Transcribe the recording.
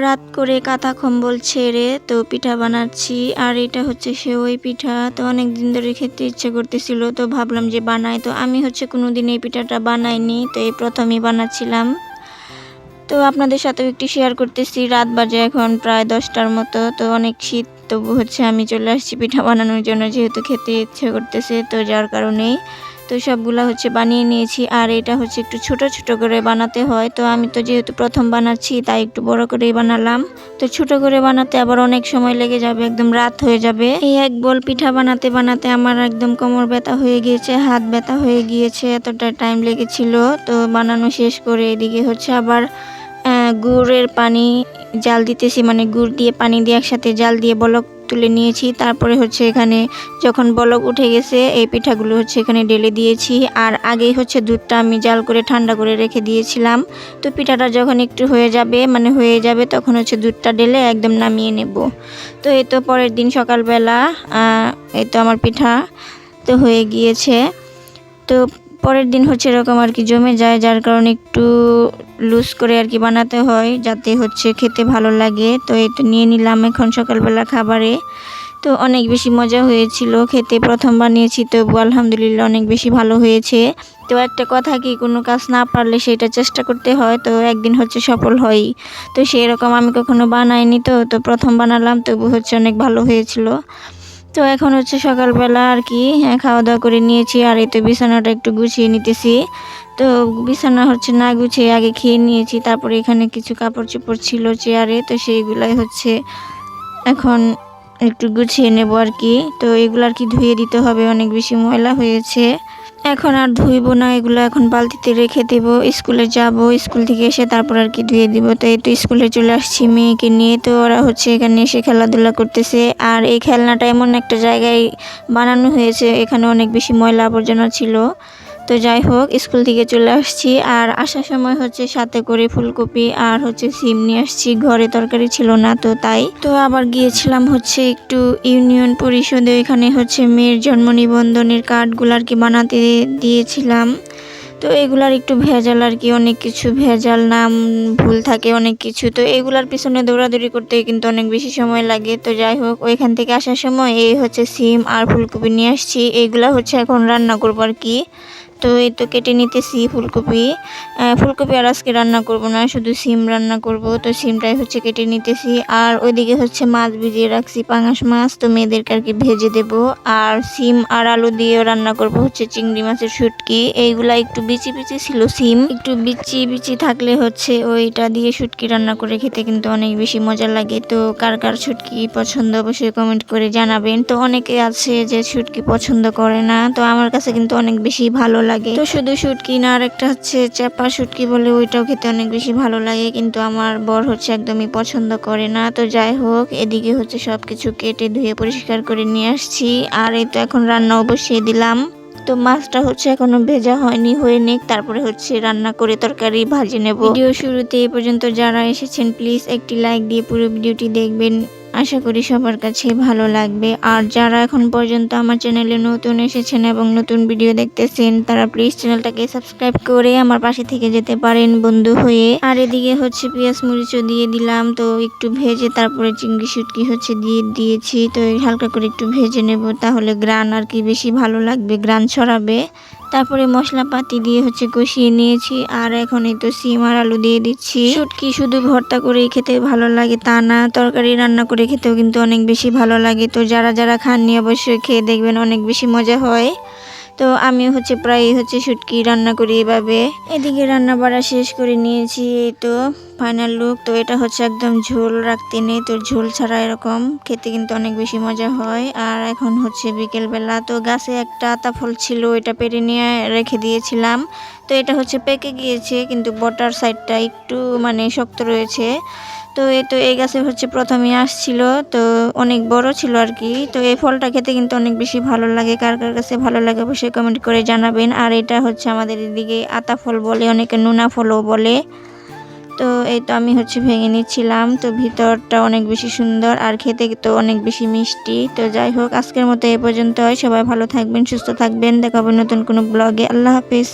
রাত করে কাঁথা কম্বল ছেড়ে তো পিঠা বানাচ্ছি। আর এটা হচ্ছে সেওই পিঠা। তো অনেক দিন ধরে খেতে ইচ্ছে করতেছিল, তো ভাবলাম যে বানাই। তো আমি হচ্ছে কোনোদিন এই পিঠাটা বানাইনি, তো এই প্রথমই বানাচ্ছিলাম। তো আপনাদের সাথেও একটু শেয়ার করতেছি। রাত বাজে এখন প্রায় 10টার মতো। তো অনেক শীত, তবু হচ্ছে আমি চলে আসছি পিঠা বানানোর জন্য, যেহেতু খেতে ইচ্ছে করতেছে, তো যার কারণেই তো সবগুলা হচ্ছে বানিয়ে নিয়েছি। আর এটা হচ্ছে একটু ছোট ছোট করে বানাতে হয়, তো আমি তো যেহেতু প্রথম বানাচ্ছি তাই একটু বড় করেই বানালাম। তো ছোট করে বানাতে আবার অনেক সময় লেগে যাবে, একদম রাত হয়ে যাবে। এই এক বল পিঠা বানাতে বানাতে আমার একদম কোমর ব্যথা হয়ে গিয়েছে, হাত ব্যথা হয়ে গিয়েছে, এতটা টাইম লেগেছিল। তো বানানো শেষ করে এদিকে হচ্ছে আবার গুড়ের পানি জাল দিতেছি, মানে গুড় দিয়ে পানি দিয়ে একসাথে জাল দিয়ে বলক তুলে নিয়েছি। তারপরে হচ্ছে এখানে যখন বলক উঠে গেছে এই পিঠাগুলো হচ্ছে এখানে ঢেলে দিয়েছি। আর আগেই হচ্ছে দুধটা আমি জাল করে ঠান্ডা করে রেখে দিয়েছিলাম। তো পিঠাটা যখন একটু হয়ে যাবে তখন হচ্ছে দুধটা ঢেলে একদম নামিয়ে নেব। তো এই তো পরের দিন সকালবেলা এই তো আমার পিঠা তো হয়ে গিয়েছে। তো পরের দিন হচ্ছে এরকম আর কি জমে যায়, যার কারণে একটু লুজ করে আর কি বানাতে হয়, যাতে হচ্ছে খেতে ভালো লাগে। তো এই তো নিয়ে নিলাম এখন সকালবেলা খাবারে। তো অনেক বেশি মজা হয়েছিল খেতে, প্রথম বানিয়েছি, তো আলহামদুলিল্লাহ অনেক বেশি ভালো হয়েছে। তো একটা কথা কি, কোনো কাজ না পারলে সেটা চেষ্টা করতে হয়, তো একদিন হচ্ছে সফল হয়। তো সেই রকম আমি কখনো বানাইনি, তো প্রথম বানালাম, তবু হচ্ছে অনেক ভালো হয়েছিল। তো এখন হচ্ছে সকালবেলা আর কি খাওয়া দাওয়া করে নিয়েছি। আর এই তো বিছানাটা একটু গুছিয়ে নিতেছি। তো বিছানা হচ্ছে না গুছিয়ে আগে খেয়ে নিয়েছি, তারপরে এখানে কিছু কাপড় চোপড় ছিল চেয়ারে, তো সেইগুলাই হচ্ছে এখন একটু গুছিয়ে নেব আর কি। তো এগুলো আর কি ধুয়ে দিতে হবে, অনেক বেশি ময়লা হয়েছে। এখন আর ধুইবো না, এগুলো এখন বালতিতে রেখে দেব। স্কুলে যাব, স্কুল থেকে এসে তারপর আর কি ধুয়ে দিব। তো এই তো স্কুলে চলে আসছি মেয়েকে নিয়ে। তো ওরা হচ্ছে এখানে এসে খেলাধুলা করতেছে। আর এই খেলনাটা এমন একটা জায়গায় বানানো হয়েছে, এখানে অনেক বেশি ময়লা আবর্জনা ছিল। তো যাই হোক, স্কুল থেকে চলে আসছি। আর আসার সময় হচ্ছে সাথে করে ফুলকপি আর হচ্ছে সিম নিয়ে আসছি, ঘরে তরকারি ছিল না, তো তাই তো আবার গিয়েছিলাম হচ্ছে একটু ইউনিয়ন পরিষদে। এখানে হচ্ছে মেয়ের জন্ম নিবন্ধনের কার্ডগুলো আর কি বানাতে দিয়েছিলাম। তো এগুলার একটু ভেজাল আর কি, অনেক কিছু ভেজাল, নাম ভুল থাকে অনেক কিছু। তো এগুলার পিছনে দৌড়াদৌড়ি করতে কিন্তু অনেক বেশি সময় লাগে। তো যাই হোক, ওইখান থেকে আসার সময় এই হচ্ছে সিম আর ফুলকপি নিয়ে আসছি, এইগুলা হচ্ছে এখন রান্না করবো আর কি। তো এই তো কেটে নিতেছি ফুলকপি। ফুলকপি আর আজকে রান্না করব না, শুধু সিম রান্না করব। তো সিমটাই হচ্ছে কেটে নিতেছি। আর ওইদিকে হচ্ছে মাছ ভিজিয়ে রাখছি, পাঙাশ মাছ, তো মেয়েদেরকে আর কি ভেজে দেব। আর সিম আর আলু দিয়েও রান্না করব হচ্ছে চিংড়ি মাছের শুটকি। এইগুলা একটু বিচি বিচি ছিল, সিম একটু বিচি বিচি থাকলে হচ্ছে ওইটা দিয়ে শুটকি রান্না করে খেতে কিন্তু অনেক বেশি মজা লাগে। তো কার কার শুটকি পছন্দ অবশ্যই কমেন্ট করে জানাবেন। তো অনেকে আছে যে শুটকি পছন্দ করে না, তো আমার কাছে কিন্তু অনেক বেশি ভালো লাগে। তো শুধু শুটকি না, আর একটা হচ্ছে চাপা শুটকি বলে, ওইটাও খেতে অনেক বেশি ভালো লাগে, কিন্তু আমার বর হচ্ছে একদমই পছন্দ করে না। তো যাই হোক, এদিকে হচ্ছে সবকিছু কেটে ধুয়ে পরিষ্কার করে নিয়ে আসছি। আর এই তো এখন রান্না বসিয়ে দিলাম। তো মাছটা হচ্ছে এখনো ভেজা হয়নি, হয়ে নিক, তারপরে হচ্ছে রান্না করে তরকারি ভাজি নেব। ভিডিও শুরুতে এই পর্যন্ত যারা এসেছেন প্লিজ একটি লাইক দিয়ে পুরো ভিডিওটি দেখবেন, আশা করি সবার কাছে ভালো লাগবে। আর যারা এখন পর্যন্ত আমার চ্যানেলে নতুন এসেছেন এবং নতুন ভিডিও দেখতেছেন, তারা প্লিজ চ্যানেলটাকে সাবস্ক্রাইব করে আমার পাশে থেকে যেতে পারেন বন্ধু হয়ে। আর এদিকে হচ্ছে পেঁয়াজ মরিচও দিয়ে দিলাম, তো একটু ভেজে তারপরে চিংড়ি শুটকি হচ্ছে দিয়ে দিয়েছি। তো হালকা করে একটু ভেজে নেব, তাহলে গ্রান আর কি বেশি ভালো লাগবে, গ্রান ছড়াবে। তারপরে মশলাপাতি দিয়ে হচ্ছে কষিয়ে নিয়েছি। আর এখন এই তো সিম আর আলু দিয়ে দিচ্ছি। শুটকি শুধু ভর্তা করেই খেতে ভালো লাগে তা না, তরকারি রান্না করে খেতেও কিন্তু অনেক বেশি ভালো লাগে। তো যারা যারা খাননি অবশ্যই খেয়ে দেখবেন, অনেক বেশি মজা হয়। তো আমি হচ্ছে প্রায় হচ্ছে শুটকি রান্না করি এভাবে। এদিকে রান্না বাড়া শেষ করে নিয়েছি, এই তো ফাইনাল লুক। তো এটা হচ্ছে একদম ঝোল রাখতে নেই, তো ঝোল ছাড়া এরকম খেতে কিন্তু অনেক বেশি মজা হয়। আর এখন হচ্ছে বিকেলবেলা, তো গাছে একটা আতা ফল ছিল, এটা পেরে নিয়ে রেখে দিয়েছিলাম। তো এটা হচ্ছে পেকে গিয়েছে, কিন্তু বটার সাইডটা একটু মানে শক্ত রয়েছে। তো এই গাছে হচ্ছে প্রথমে আসছিল, তো অনেক বড় ছিল আর কি। তো এই ফলটা খেতে কিন্তু অনেক বেশি ভালো লাগে, কার কার কাছে ভালো লাগে অবশ্যই কমেন্ট করে জানাবেন। আর এটা হচ্ছে আমাদের এদিকে আতা ফল বলে, অনেকে নোনা ফলও বলে। তো এই তো আমি হচ্ছে ভেঙে নিচ্ছিলাম। তো ভিতরটা অনেক বেশি সুন্দর আর খেতে তো অনেক বেশি মিষ্টি। তো যাই হোক, আজকের মতো এই পর্যন্তই। সবাই ভালো থাকবেন, সুস্থ থাকবেন, দেখা হবে নতুন কোনো ব্লগে। আল্লাহ হাফিজ।